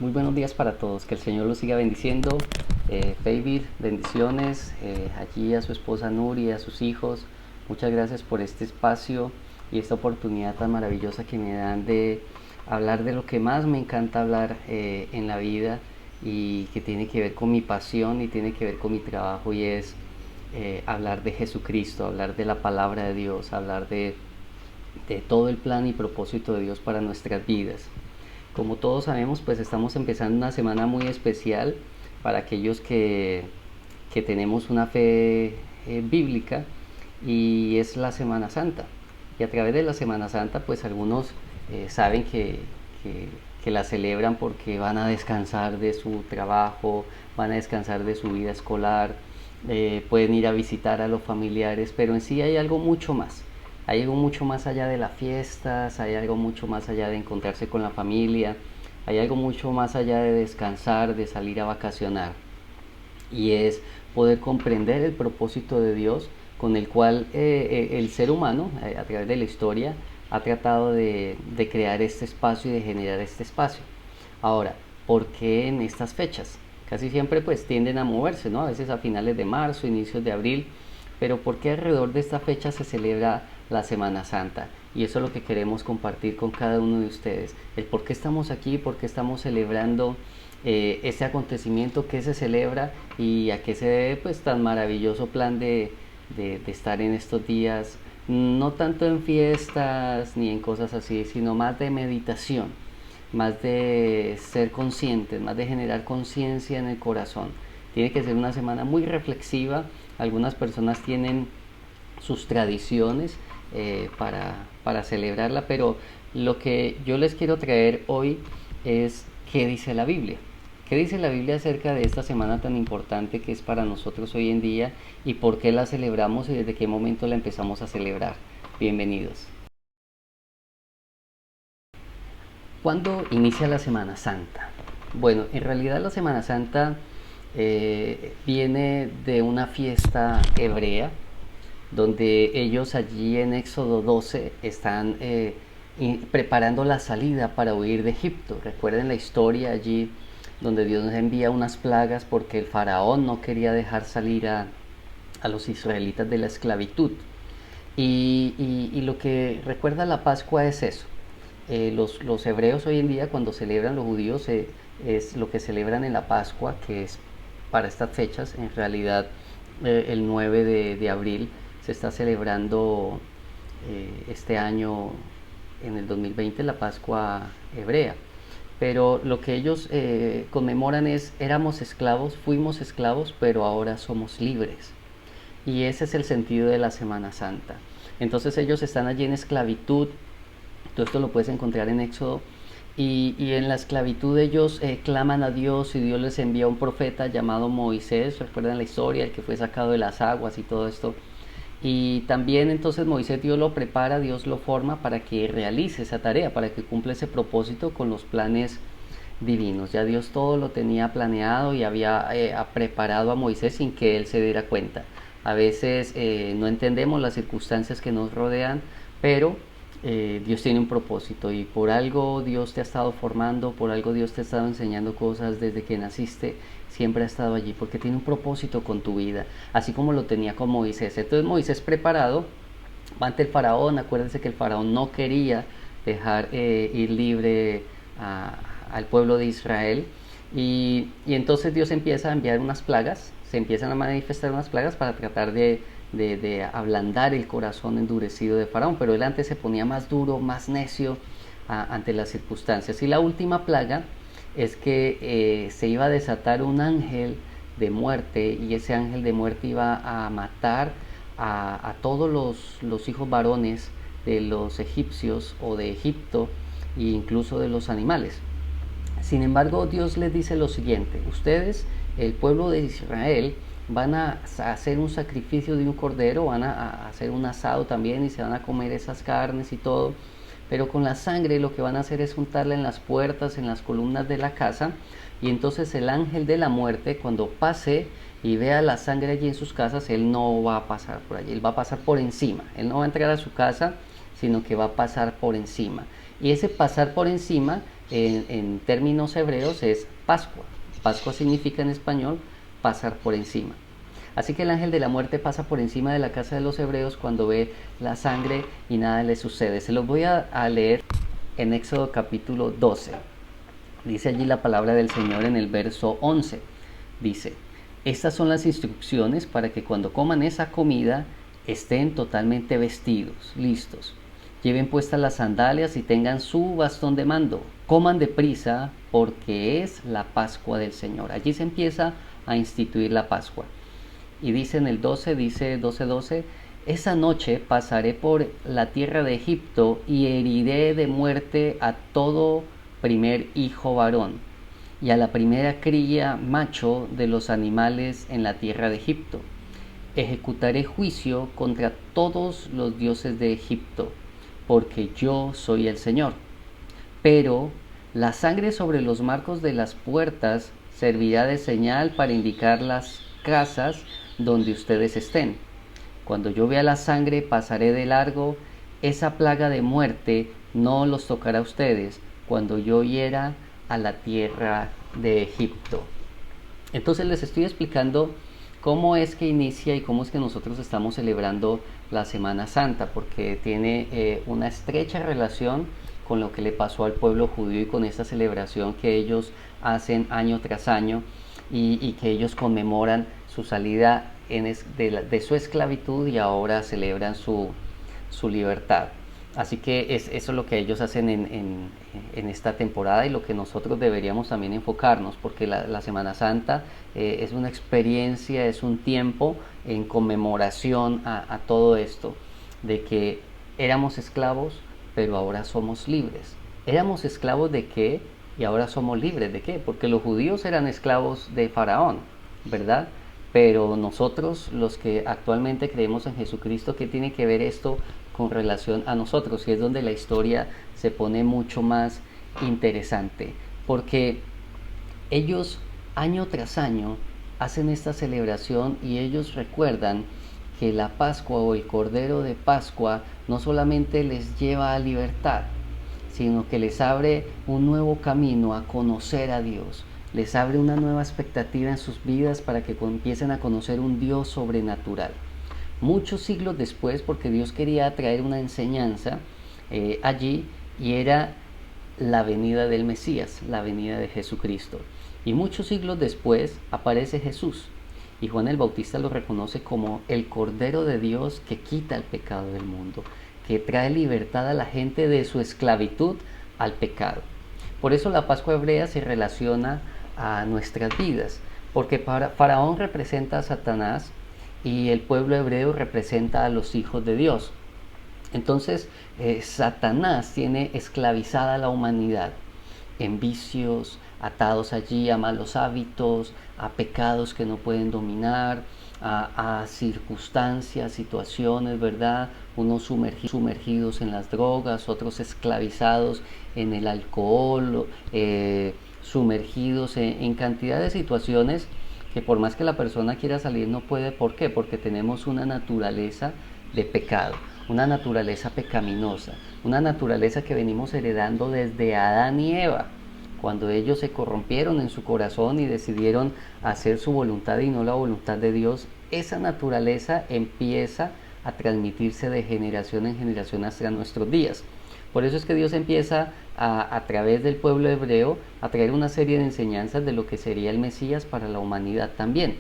Muy buenos días para todos, que el Señor los siga bendiciendo. David, bendiciones allí a su esposa Nuri, a sus hijos. Muchas gracias por este espacio y esta oportunidad tan maravillosa que me dan de hablar de lo que más me encanta hablar en la vida y que tiene que ver con mi pasión y tiene que ver con mi trabajo y es hablar de Jesucristo, hablar de la palabra de Dios, hablar de todo el plan y propósito de Dios para nuestras vidas. Como todos sabemos, pues estamos empezando una semana muy especial para aquellos que tenemos una fe bíblica y es la Semana Santa. Y a través de la Semana Santa, pues algunos saben que, que la celebran porque van a descansar de su trabajo, van a descansar de su vida escolar, pueden ir a visitar a los familiares, pero en sí hay algo mucho más. Hay algo mucho más allá de las fiestas, hay algo mucho más allá de encontrarse con la familia, hay algo mucho más allá de descansar, de salir a vacacionar. Y es poder comprender el propósito de Dios con el cual el ser humano, a través de la historia, ha tratado de crear este espacio y de generar este espacio. Ahora, ¿por qué en estas fechas? Casi siempre pues tienden a moverse, ¿no? A veces a finales de marzo, inicios de abril, pero ¿por qué alrededor de esta fecha se celebra la Semana Santa? Y eso es lo que queremos compartir con cada uno de ustedes. El por qué estamos aquí, por qué estamos celebrando este acontecimiento, qué se celebra y a qué se debe pues tan maravilloso plan de estar en estos días, no tanto en fiestas ni en cosas así, sino más de meditación, más de ser conscientes, más de generar conciencia en el corazón. Tiene que ser una semana muy reflexiva. Algunas personas tienen sus tradiciones para celebrarla, pero lo que yo les quiero traer hoy es qué dice la Biblia. ¿Qué dice la Biblia acerca de esta semana tan importante que es para nosotros hoy en día y por qué la celebramos y desde qué momento la empezamos a celebrar? Bienvenidos. ¿Cuándo inicia la Semana Santa? Bueno, en realidad la Semana Santa viene de una fiesta hebrea donde ellos allí en Éxodo 12 están preparando la salida para huir de Egipto. Recuerden la historia allí donde Dios nos envía unas plagas porque el faraón no quería dejar salir a los israelitas de la esclavitud. Y lo que recuerda la Pascua es eso. Los hebreos hoy en día cuando celebran los judíos es lo que celebran en la Pascua, que es para estas fechas, en realidad el 9 de abril se está celebrando este año en el 2020 la Pascua hebrea. Pero lo que ellos conmemoran es, éramos esclavos, fuimos esclavos, pero ahora somos libres. Y ese es el sentido de la Semana Santa. Entonces ellos están allí en esclavitud. Todo esto lo puedes encontrar en Éxodo. Y en la esclavitud ellos claman a Dios y Dios les envía un profeta llamado Moisés. Recuerdan la historia, el que fue sacado de las aguas y todo esto. Y también entonces Moisés Dios lo prepara, Dios lo forma para que realice esa tarea, para que cumpla ese propósito con los planes divinos. Ya Dios todo lo tenía planeado y había preparado a Moisés sin que él se diera cuenta. A veces no entendemos las circunstancias que nos rodean, pero Dios tiene un propósito y por algo Dios te ha estado formando, por algo Dios te ha estado enseñando cosas desde que naciste, siempre ha estado allí porque tiene un propósito con tu vida, así como lo tenía con Moisés. Entonces Moisés preparado va ante el faraón. Acuérdense que el faraón no quería dejar ir libre al pueblo de Israel y entonces Dios empieza a enviar unas plagas, se empiezan a manifestar unas plagas para tratar de ablandar el corazón endurecido de Faraón, pero él antes se ponía más duro, más necio ante las circunstancias. Y la última plaga es que se iba a desatar un ángel de muerte y ese ángel de muerte iba a matar a todos los hijos varones de los egipcios o de Egipto e incluso de los animales. Sin embargo, Dios les dice lo siguiente: ustedes, el pueblo de Israel, van a hacer un sacrificio de un cordero, van a hacer un asado también y se van a comer esas carnes y todo, pero con la sangre lo que van a hacer es juntarla en las puertas, en las columnas de la casa, y entonces el ángel de la muerte, cuando pase y vea la sangre allí en sus casas, él no va a pasar por allí, él va a pasar por encima, él no va a entrar a su casa, sino que va a pasar por encima. Y ese pasar por encima en términos hebreos es Pascua. Pascua significa en español pasar por encima. Así que el ángel de la muerte pasa por encima de la casa de los hebreos cuando ve la sangre y nada le sucede. Se los voy a leer en Éxodo capítulo 12. Dice allí la palabra del Señor en el verso 11. Dice: estas son las instrucciones para que cuando coman esa comida estén totalmente vestidos, listos. Lleven puestas las sandalias y tengan su bastón de mando. Coman deprisa porque es la Pascua del Señor. Allí se empieza a instituir la Pascua. Y dice en el 12, dice 12:12, esa noche pasaré por la tierra de Egipto y heriré de muerte a todo primer hijo varón y a la primera cría macho de los animales en la tierra de Egipto. Ejecutaré juicio contra todos los dioses de Egipto, porque yo soy el Señor. Pero la sangre sobre los marcos de las puertas servirá de señal para indicar las casas donde ustedes estén. Cuando yo vea la sangre pasaré de largo. Esa plaga de muerte no los tocará a ustedes cuando yo hiera a la tierra de Egipto. Entonces les estoy explicando cómo es que inicia y cómo es que nosotros estamos celebrando la Semana Santa, porque tiene una estrecha relación con lo que le pasó al pueblo judío y con esta celebración que ellos hacen año tras año y que ellos conmemoran su salida de su esclavitud y ahora celebran su libertad. Así que eso es lo que ellos hacen en esta temporada y lo que nosotros deberíamos también enfocarnos, porque la Semana Santa es una experiencia, es un tiempo en conmemoración a todo esto, de que éramos esclavos, pero ahora somos libres. ¿Éramos esclavos de qué? Y ahora somos libres de qué? Porque los judíos eran esclavos de Faraón, ¿verdad? Pero nosotros, los que actualmente creemos en Jesucristo, ¿qué tiene que ver esto con relación a nosotros? Y es donde la historia se pone mucho más interesante, porque ellos año tras año hacen esta celebración y ellos recuerdan que la Pascua o el Cordero de Pascua no solamente les lleva a libertad, sino que les abre un nuevo camino a conocer a Dios. Les abre una nueva expectativa en sus vidas para que empiecen a conocer un Dios sobrenatural. Muchos siglos después, porque Dios quería traer una enseñanza allí, y era la venida del Mesías, la venida de Jesucristo. Y muchos siglos después aparece Jesús, y Juan el Bautista lo reconoce como el Cordero de Dios que quita el pecado del mundo, que trae libertad a la gente de su esclavitud al pecado. Por eso la Pascua hebrea se relaciona a nuestras vidas, porque Faraón representa a Satanás y el pueblo hebreo representa a los hijos de Dios. Entonces Satanás tiene esclavizada a la humanidad en vicios, atados allí a malos hábitos, a pecados que no pueden dominar, a circunstancias, situaciones, ¿verdad? Unos sumergidos en las drogas, otros esclavizados en el alcohol, sumergidos en cantidad de situaciones que por más que la persona quiera salir no puede. ¿Por qué? Porque tenemos una naturaleza de pecado, una naturaleza pecaminosa, una naturaleza que venimos heredando desde Adán y Eva, cuando ellos se corrompieron en su corazón y decidieron hacer su voluntad y no la voluntad de Dios. Esa naturaleza empieza a transmitirse de generación en generación hasta nuestros días. Por eso es que Dios empieza a través del pueblo hebreo a traer una serie de enseñanzas de lo que sería el Mesías para la humanidad también.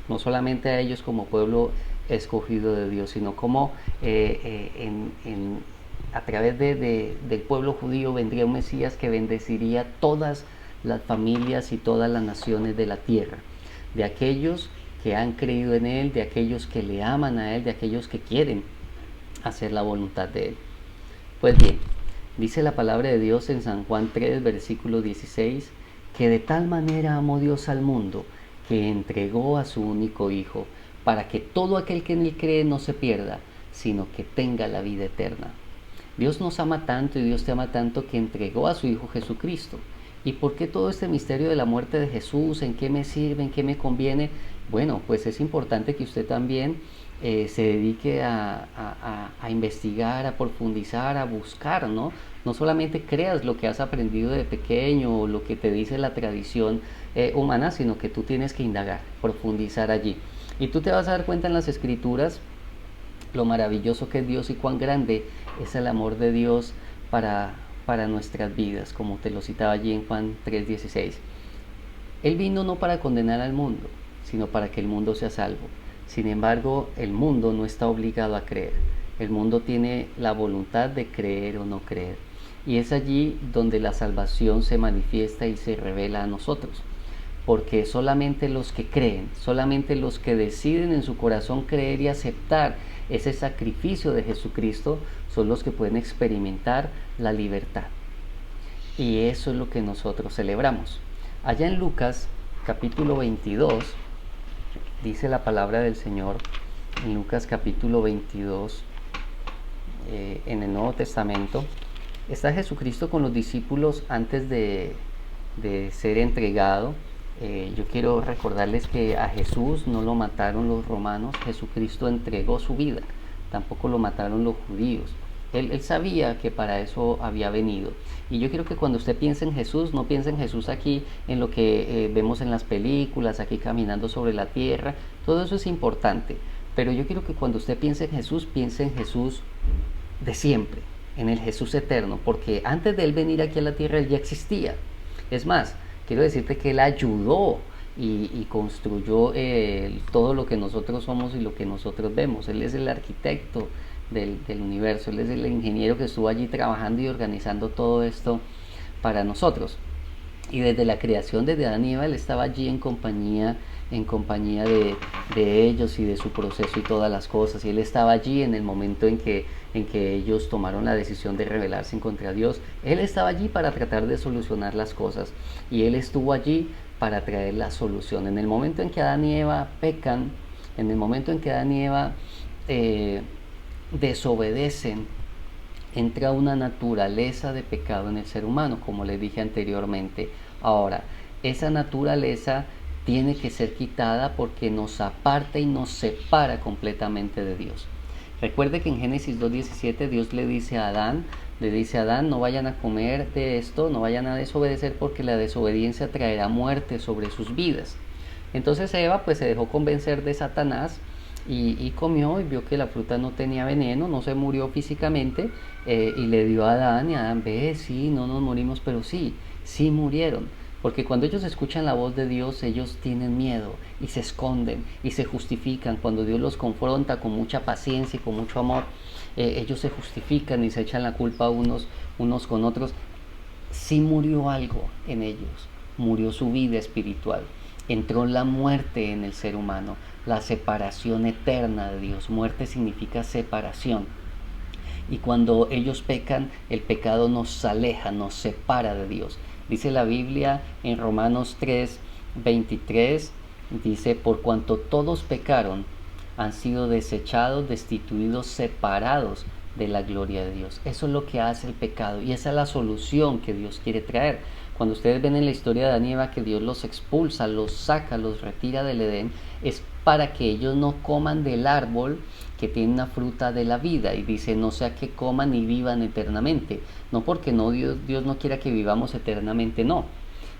No solamente a ellos como pueblo escogido de Dios, sino como a través del pueblo judío vendría un Mesías que bendeciría todas las familias y todas las naciones de la tierra, de aquellos que han creído en Él, de aquellos que le aman a Él, de aquellos que quieren hacer la voluntad de Él. Pues bien, dice la palabra de Dios en San Juan 3, versículo 16, que de tal manera amó Dios al mundo, que entregó a su único Hijo, para que todo aquel que en Él cree no se pierda, sino que tenga la vida eterna. Dios nos ama tanto y Dios te ama tanto que entregó a su Hijo Jesucristo. ¿Y por qué todo este misterio de la muerte de Jesús? ¿En qué me sirve? ¿En qué me conviene? Bueno, pues es importante que usted también se dedique a investigar, a profundizar, a buscar, ¿no? No solamente creas lo que has aprendido de pequeño o lo que te dice la tradición humana, sino que tú tienes que indagar, profundizar allí. Y tú te vas a dar cuenta en las escrituras lo maravilloso que es Dios y cuán grande es el amor de Dios para, para nuestras vidas, como te lo citaba allí en Juan 3:16. Él vino no para condenar al mundo, sino para que el mundo sea salvo. Sin embargo, el mundo no está obligado a creer. El mundo tiene la voluntad de creer o no creer. Y es allí donde la salvación se manifiesta y se revela a nosotros. Porque solamente los que creen, solamente los que deciden en su corazón creer y aceptar ese sacrificio de Jesucristo, son los que pueden experimentar la libertad. Y eso es lo que nosotros celebramos. Allá en Lucas capítulo 22, dice la palabra del Señor, en Lucas capítulo 22, en el Nuevo Testamento, está Jesucristo con los discípulos antes de ser entregado. Yo quiero recordarles que a Jesús no lo mataron los romanos, Jesucristo entregó su vida, tampoco lo mataron los judíos. Él sabía que para eso había venido. Y yo quiero que cuando usted piense en Jesús, no piense en Jesús aquí, en lo que vemos en las películas, aquí caminando sobre la tierra. Todo eso es importante. Pero yo quiero que cuando usted piense piense en Jesús de siempre, en el Jesús eterno. Porque antes de Él venir aquí a la tierra, Él ya existía. Es más, quiero decirte que Él ayudó y construyó todo lo que nosotros somos y lo que nosotros vemos. Él es el arquitecto del universo, Él es el ingeniero que estuvo allí trabajando y organizando todo esto para nosotros. Y desde la creación de Adán y Eva, Él estaba allí en compañía de ellos y de su proceso y todas las cosas. Y Él estaba allí en el momento en que ellos tomaron la decisión de rebelarse en contra de Dios. Él estaba allí para tratar de solucionar las cosas. Y Él estuvo allí para traer la solución. En el momento en que Adán y Eva pecan, en el momento en que Adán y Eva desobedecen, entra una naturaleza de pecado en el ser humano, como les dije anteriormente. Ahora, esa naturaleza tiene que ser quitada porque nos aparta y nos separa completamente de Dios. Recuerde que en Génesis 2:17 Dios le dice a Adán, no vayan a comer de esto, no vayan a desobedecer porque la desobediencia traerá muerte sobre sus vidas. Entonces Eva pues se dejó convencer de Satanás y comió y vio que la fruta no tenía veneno, no se murió físicamente, y le dio a Adán, y Adán, ve, sí, no nos morimos, pero sí murieron. Porque cuando ellos escuchan la voz de Dios, ellos tienen miedo y se esconden y se justifican. Cuando Dios los confronta con mucha paciencia y con mucho amor, ellos se justifican y se echan la culpa unos con otros. Sí murió algo en ellos, murió su vida espiritual. Entró la muerte en el ser humano, la separación eterna de Dios. Muerte significa separación. Y cuando ellos pecan, el pecado nos aleja, nos separa de Dios. Dice la Biblia en Romanos 3:23, dice, por cuanto todos pecaron, han sido desechados, destituidos, separados de la gloria de Dios. Eso es lo que hace el pecado y esa es la solución que Dios quiere traer. Cuando ustedes ven en la historia de Adán y Eva que Dios los expulsa, los saca, los retira del Edén, es para que ellos no coman del árbol que tiene una fruta de la vida, y dice, no sea que coman y vivan eternamente. No porque Dios no quiera que vivamos eternamente, no,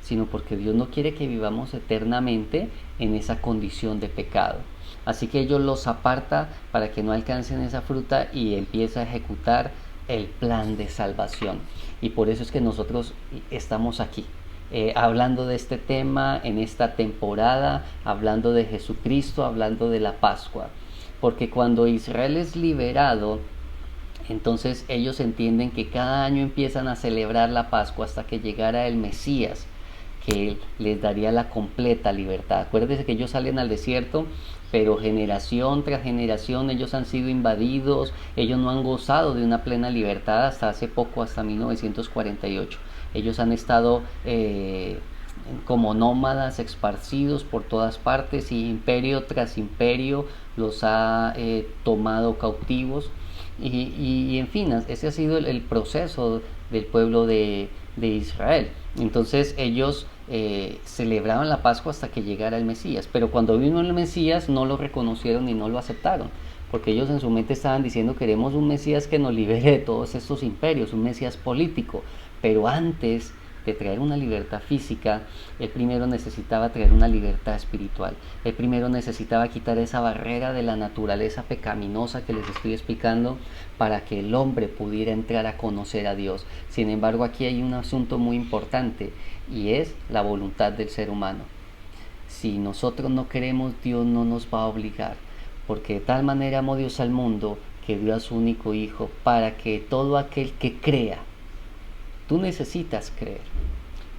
sino porque Dios no quiere que vivamos eternamente en esa condición de pecado. Así que ellos los aparta para que no alcancen esa fruta y empieza a ejecutar el plan de salvación. Y por eso es que nosotros estamos aquí, hablando de este tema en esta temporada, hablando de Jesucristo, hablando de la Pascua. Porque cuando Israel es liberado, entonces ellos entienden que cada año empiezan a celebrar la Pascua hasta que llegara el Mesías, que les daría la completa libertad. Acuérdense que ellos salen al desierto, pero generación tras generación ellos han sido invadidos, ellos no han gozado de una plena libertad hasta hace poco, hasta 1948. Ellos han estado como nómadas esparcidos por todas partes y imperio tras imperio los ha tomado cautivos y en fin, ese ha sido el proceso del pueblo de Israel. Entonces ellos celebraban la Pascua hasta que llegara el Mesías, pero cuando vino el Mesías no lo reconocieron y no lo aceptaron, porque ellos en su mente estaban diciendo queremos un Mesías que nos libere de todos estos imperios, un Mesías político, pero antes de traer una libertad física, él primero necesitaba traer una libertad espiritual. Él primero necesitaba quitar esa barrera de la naturaleza pecaminosa que les estoy explicando para que el hombre pudiera entrar a conocer a Dios. Sin embargo, aquí hay un asunto muy importante y es la voluntad del ser humano. Si nosotros no queremos, Dios no nos va a obligar, porque de tal manera amó Dios al mundo que dio a su único Hijo para que todo aquel que crea. Tú necesitas creer.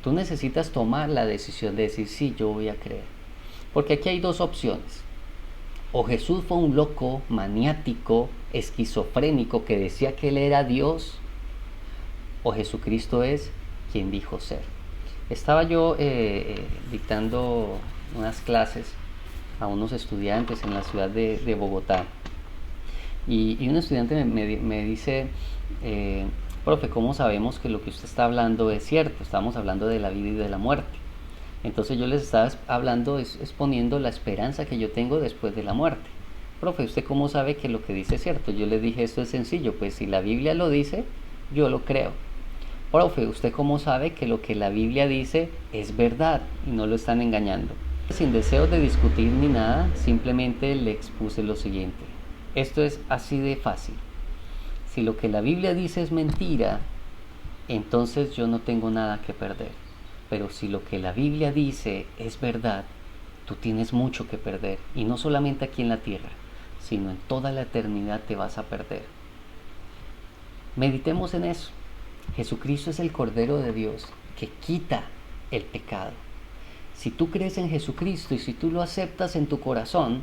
Tú necesitas tomar la decisión de decir, sí, yo voy a creer. Porque aquí hay dos opciones. O Jesús fue un loco, maniático, esquizofrénico que decía que Él era Dios, o Jesucristo es quien dijo ser. Estaba yo dictando unas clases a unos estudiantes en la ciudad de Bogotá. Y un estudiante me dice, profe, ¿cómo sabemos que lo que usted está hablando es cierto? Estamos hablando de la vida y de la muerte. Entonces yo les estaba hablando, exponiendo la esperanza que yo tengo después de la muerte. Profe, ¿usted cómo sabe que lo que dice es cierto? Yo les dije, esto es sencillo, pues si la Biblia lo dice, yo lo creo. Profe, ¿usted cómo sabe que lo que la Biblia dice es verdad y no lo están engañando? Sin deseo de discutir ni nada, simplemente le expuse lo siguiente. Esto es así de fácil. Si lo que la Biblia dice es mentira, entonces yo no tengo nada que perder. Pero si lo que la Biblia dice es verdad, tú tienes mucho que perder. Y no solamente aquí en la tierra, sino en toda la eternidad te vas a perder. Meditemos en eso. Jesucristo es el Cordero de Dios que quita el pecado. Si tú crees en Jesucristo y si tú lo aceptas en tu corazón,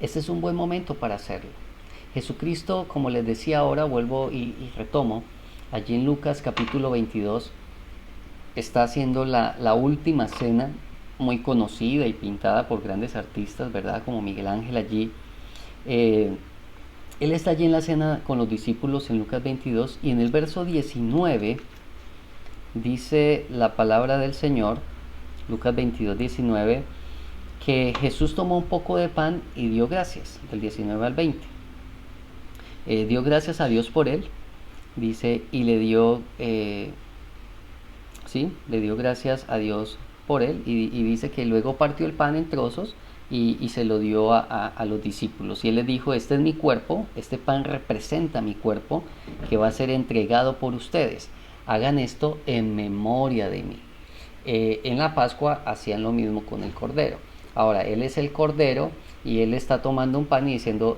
este es un buen momento para hacerlo. Jesucristo, como les decía ahora, vuelvo y retomo, allí en Lucas capítulo 22, está haciendo la última cena, muy conocida y pintada por grandes artistas, ¿verdad? Como Miguel Ángel allí. Él está allí en la cena con los discípulos en Lucas 22 y en el verso 19 dice la palabra del Señor, Lucas 22, 19, que Jesús tomó un poco de pan y dio gracias, del 19 al 20. Dio gracias a Dios por él, dice, y le dio gracias a Dios por él y dice que luego partió el pan en trozos y se lo dio a los discípulos y él les dijo, este es mi cuerpo, este pan representa mi cuerpo que va a ser entregado por ustedes, hagan esto en memoria de mí. En la Pascua hacían lo mismo con el cordero. Ahora, él es el cordero y él está tomando un pan y diciendo,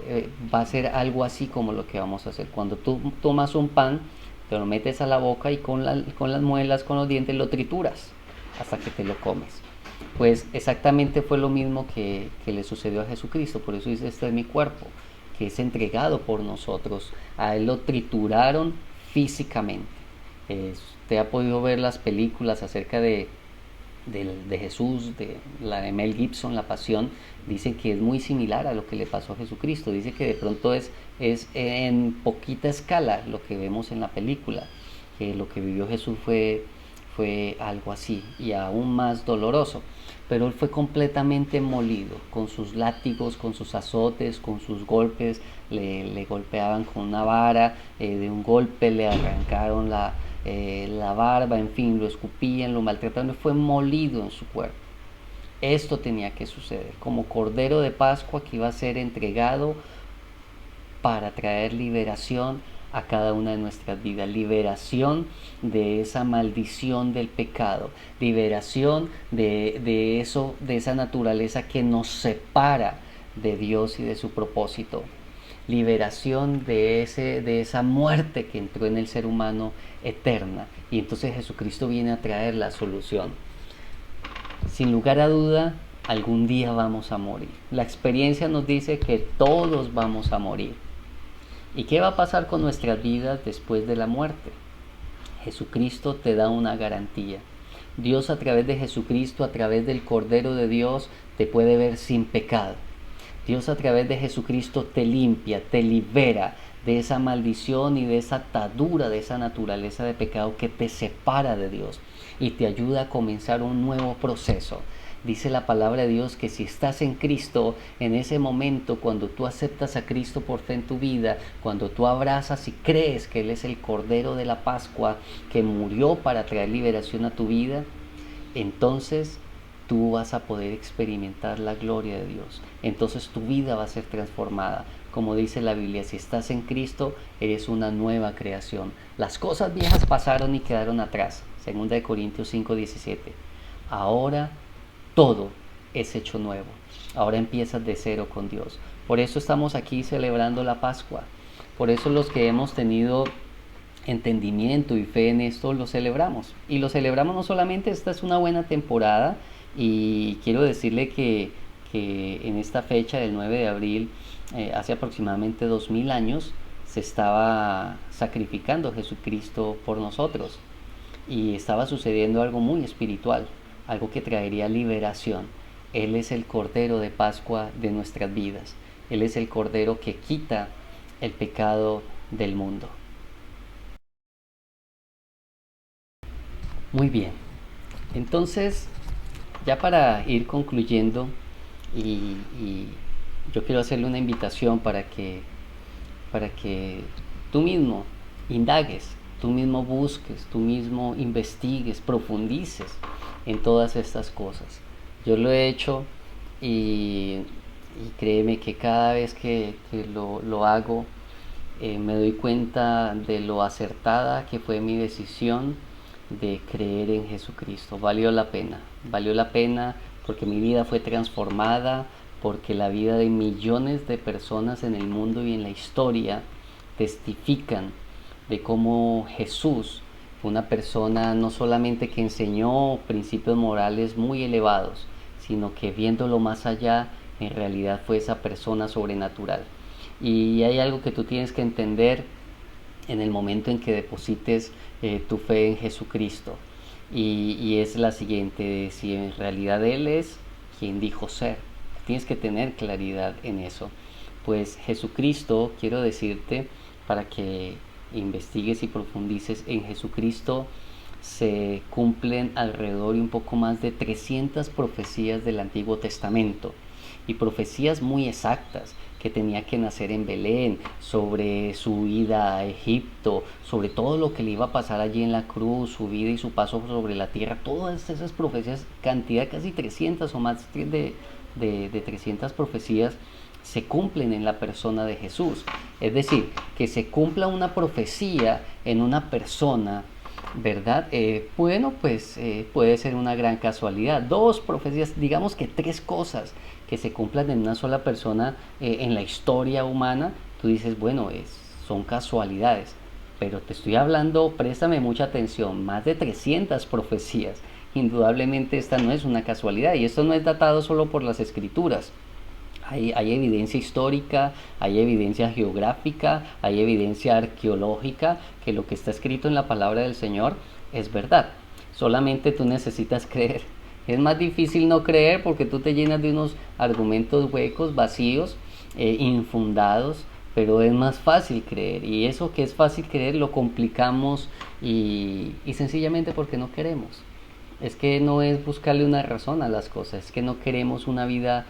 va a ser algo así como lo que vamos a hacer. Cuando tú tomas un pan, te lo metes a la boca y con las muelas, con los dientes, lo trituras hasta que te lo comes. Pues exactamente fue lo mismo que le sucedió a Jesucristo. Por eso dice, este es mi cuerpo, que es entregado por nosotros. A él lo trituraron físicamente. Usted ha podido ver las películas acerca de Jesús, de la de Mel Gibson, La Pasión. Dicen que es muy similar a lo que le pasó a Jesucristo. Dice que de pronto es en poquita escala lo que vemos en la película, que lo que vivió Jesús fue algo así y aún más doloroso, pero él fue completamente molido, con sus látigos, con sus azotes, con sus golpes, le golpeaban con una vara, de un golpe le arrancaron la barba, en fin, lo escupían, lo maltrataron, fue molido en su cuerpo. Esto tenía que suceder, como cordero de Pascua que iba a ser entregado para traer liberación a cada una de nuestras vidas, liberación de esa maldición del pecado, liberación de esa naturaleza que nos separa de Dios y de su propósito, liberación de esa muerte que entró en el ser humano eterna. Y entonces Jesucristo viene a traer la solución. Sin lugar a duda, algún día vamos a morir. La experiencia nos dice que todos vamos a morir. ¿Y qué va a pasar con nuestras vidas después de la muerte? Jesucristo te da una garantía. Dios a través de Jesucristo, a través del Cordero de Dios, te puede ver sin pecado. Dios a través de Jesucristo te limpia, te libera de esa maldición y de esa atadura, de esa naturaleza de pecado que te separa de Dios y te ayuda a comenzar un nuevo proceso. Dice la palabra de Dios que si estás en Cristo, en ese momento, cuando tú aceptas a Cristo por fe en tu vida, cuando tú abrazas y crees que Él es el Cordero de la Pascua, que murió para traer liberación a tu vida, entonces tú vas a poder experimentar la gloria de Dios. Entonces tu vida va a ser transformada. Como dice la Biblia, si estás en Cristo, eres una nueva creación. Las cosas viejas pasaron y quedaron atrás. 2 Corintios 5:17. Ahora todo es hecho nuevo. Ahora empiezas de cero con Dios. Por eso estamos aquí celebrando la Pascua. Por eso los que hemos tenido entendimiento y fe en esto lo celebramos. Y lo celebramos no solamente, esta es una buena temporada, y quiero decirle que en esta fecha del 9 de abril, hace aproximadamente 2000 años, se estaba sacrificando Jesucristo por nosotros. Y estaba sucediendo algo muy espiritual, algo que traería liberación. Él es el Cordero de Pascua de nuestras vidas. Él es el Cordero que quita el pecado del mundo. Muy bien. Entonces, ya para ir concluyendo, y yo quiero hacerle una invitación para que tú mismo indagues, tú mismo busques, tú mismo investigues, profundices en todas estas cosas. Yo lo he hecho, y créeme que cada vez que lo hago, me doy cuenta de lo acertada que fue mi decisión de creer en Jesucristo. Valió la pena porque mi vida fue transformada, porque la vida de millones de personas en el mundo y en la historia testifican de cómo Jesús fue una persona no solamente que enseñó principios morales muy elevados, sino que viéndolo más allá, en realidad fue esa persona sobrenatural. Y hay algo que tú tienes que entender en el momento en que deposites tu fe en Jesucristo, y es la siguiente: si en realidad Él es quien dijo ser. Tienes que tener claridad en eso. Pues Jesucristo, quiero decirte, para que investigues y profundices en Jesucristo, se cumplen alrededor y un poco más de 300 profecías del Antiguo Testamento, y profecías muy exactas, que tenía que nacer en Belén, sobre su ida a Egipto, sobre todo lo que le iba a pasar allí en la cruz, su vida y su paso sobre la tierra. Todas esas profecías, cantidad casi 300 o más de 300 profecías, se cumplen en la persona de Jesús. Es decir, que se cumpla una profecía en una persona, ¿verdad? Puede ser una gran casualidad. Dos profecías, digamos que tres cosas que se cumplan en una sola persona, en la historia humana, tú dices, bueno, son casualidades. Pero te estoy hablando, préstame mucha atención, más de 300 profecías. Indudablemente esta no es una casualidad, y esto no es datado solo por las escrituras. Hay evidencia histórica, hay evidencia geográfica, hay evidencia arqueológica, que lo que está escrito en la palabra del Señor es verdad. Solamente tú necesitas creer. Es más difícil no creer porque tú te llenas de unos argumentos huecos, vacíos, infundados, pero es más fácil creer. Y eso que es fácil creer lo complicamos, y sencillamente porque no queremos. Es que no es buscarle una razón a las cosas, es que no queremos una vida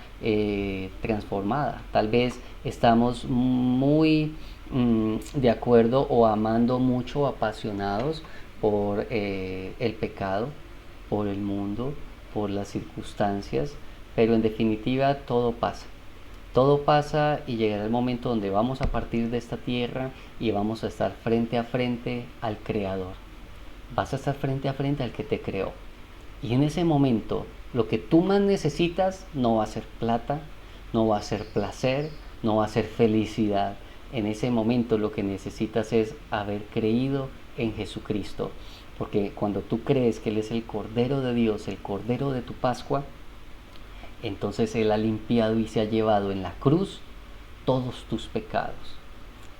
transformada. Tal vez estamos muy de acuerdo o amando mucho, apasionados por el pecado, por el mundo, por las circunstancias, pero en definitiva todo pasa. Todo pasa, y llegará el momento donde vamos a partir de esta tierra y vamos a estar frente a frente al Creador. Vas a estar frente a frente al que te creó. Y en ese momento, lo que tú más necesitas no va a ser plata, no va a ser placer, no va a ser felicidad. En ese momento lo que necesitas es haber creído en Jesucristo. Porque cuando tú crees que Él es el Cordero de Dios, el Cordero de tu Pascua, entonces Él ha limpiado y se ha llevado en la cruz todos tus pecados.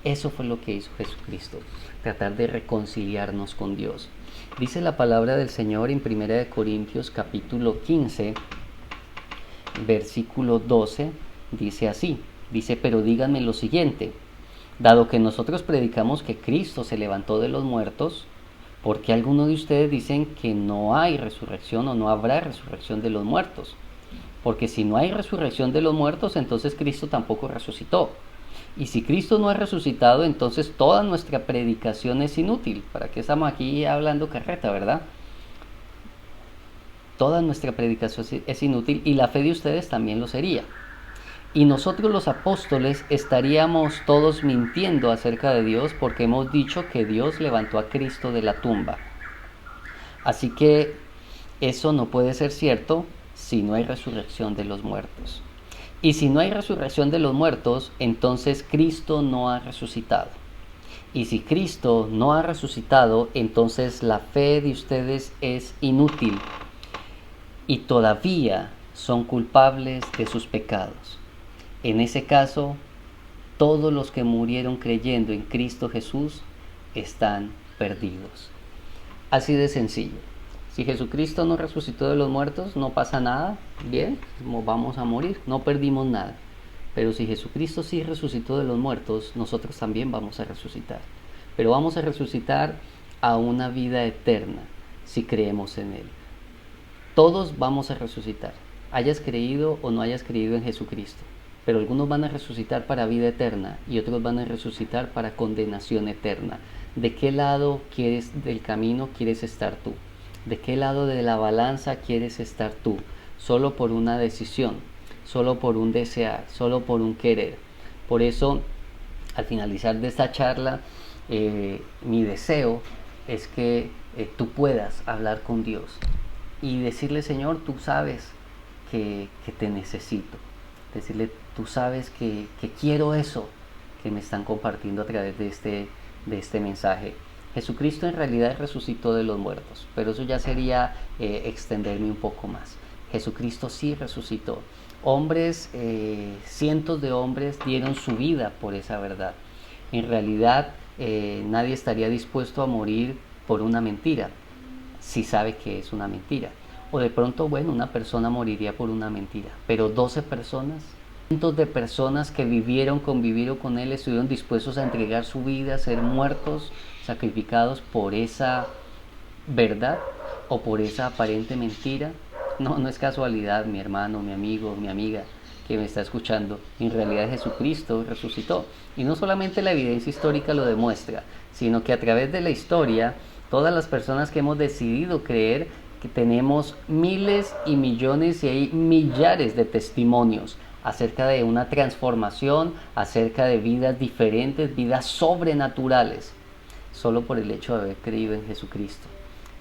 Eso fue lo que hizo Jesucristo, tratar de reconciliarnos con Dios. Dice la palabra del Señor en 1 Corintios capítulo 15, versículo 12, dice así, pero díganme lo siguiente: dado que nosotros predicamos que Cristo se levantó de los muertos, Porque algunos de ustedes dicen que no hay resurrección o no habrá resurrección de los muertos. Porque si no hay resurrección de los muertos, entonces Cristo tampoco resucitó. Y si Cristo no ha resucitado, entonces toda nuestra predicación es inútil. ¿Para qué estamos aquí hablando carreta, verdad? Toda nuestra predicación es inútil y la fe de ustedes también lo sería. Y nosotros los apóstoles estaríamos todos mintiendo acerca de Dios porque hemos dicho que Dios levantó a Cristo de la tumba. Así que eso no puede ser cierto si no hay resurrección de los muertos. Y si no hay resurrección de los muertos, entonces Cristo no ha resucitado. Y si Cristo no ha resucitado, entonces la fe de ustedes es inútil y todavía son culpables de sus pecados. En ese caso, todos los que murieron creyendo en Cristo Jesús están perdidos. Así de sencillo. Si Jesucristo no resucitó de los muertos, no pasa nada, bien, vamos a morir, no perdimos nada. Pero si Jesucristo sí resucitó de los muertos, nosotros también vamos a resucitar. Pero vamos a resucitar a una vida eterna si creemos en Él. Todos vamos a resucitar, hayas creído o no hayas creído en Jesucristo. Pero algunos van a resucitar para vida eterna y otros van a resucitar para condenación eterna. ¿De qué lado del camino quieres estar tú? ¿De qué lado de la balanza quieres estar tú? Solo por una decisión, solo por un desear, solo por un querer. Por eso, al finalizar de esta charla, mi deseo es que tú puedas hablar con Dios y decirle: Señor, tú sabes que te necesito. Decirle: tú sabes que quiero eso que me están compartiendo a través de este mensaje. Jesucristo en realidad resucitó de los muertos, pero eso ya sería extenderme un poco más. Jesucristo sí resucitó. Hombres, cientos de hombres dieron su vida por esa verdad. En realidad nadie estaría dispuesto a morir por una mentira si sabe que es una mentira. O de pronto, bueno, una persona moriría por una mentira, pero 12 personas, cientos de personas que convivieron con Él, estuvieron dispuestos a entregar su vida, a ser muertos, sacrificados por esa verdad o por esa aparente mentira. No es casualidad, mi hermano, mi amigo, mi amiga que me está escuchando. En realidad Jesucristo resucitó. Y no solamente la evidencia histórica lo demuestra, sino que a través de la historia, todas las personas que hemos decidido creer, que tenemos miles y millones y hay millares de testimonios acerca de una transformación, acerca de vidas diferentes, vidas sobrenaturales, solo por el hecho de haber creído en Jesucristo.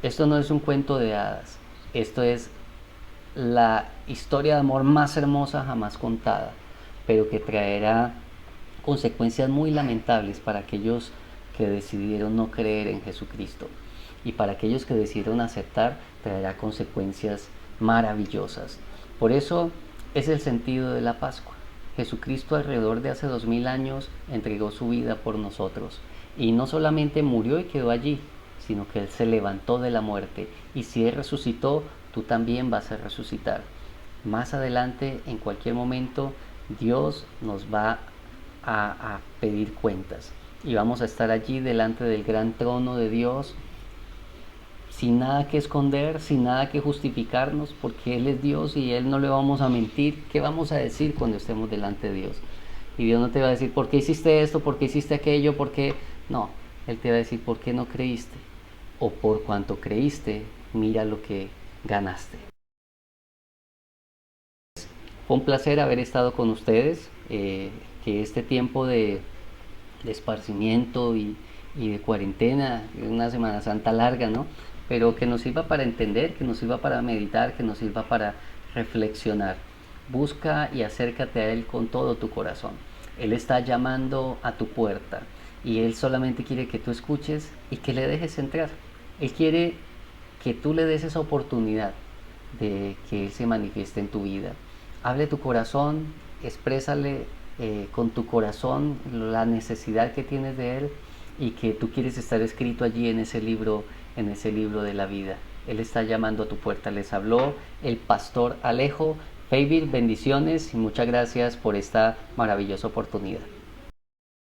Esto no es un cuento de hadas, esto es la historia de amor más hermosa jamás contada, pero que traerá consecuencias muy lamentables para aquellos que decidieron no creer en Jesucristo. Y para aquellos que decidieron aceptar, traerá consecuencias maravillosas. Por eso es el sentido de la Pascua. Jesucristo alrededor de hace 2000 años entregó su vida por nosotros. Y no solamente murió y quedó allí, sino que Él se levantó de la muerte. Y si Él resucitó, tú también vas a resucitar. Más adelante, en cualquier momento, Dios nos va a pedir cuentas. Y vamos a estar allí delante del gran trono de Dios, sin nada que esconder, sin nada que justificarnos, porque Él es Dios y Él no le vamos a mentir. ¿Qué vamos a decir cuando estemos delante de Dios? Y Dios no te va a decir: ¿por qué hiciste esto? ¿Por qué hiciste aquello? ¿Por qué? No, Él te va a decir: ¿por qué no creíste? O por cuanto creíste, mira lo que ganaste. Fue un placer haber estado con ustedes, que este tiempo de esparcimiento y de cuarentena, una Semana Santa larga, ¿no? Pero que nos sirva para entender, que nos sirva para meditar, que nos sirva para reflexionar. Busca y acércate a Él con todo tu corazón. Él está llamando a tu puerta y Él solamente quiere que tú escuches y que le dejes entrar. Él quiere que tú le des esa oportunidad de que Él se manifieste en tu vida. Hable tu corazón, exprésale con tu corazón la necesidad que tienes de Él y que tú quieres estar escrito allí en ese libro de la vida. Él está llamando a tu puerta. Les habló el pastor Alejo. Favor, bendiciones y muchas gracias por esta maravillosa oportunidad.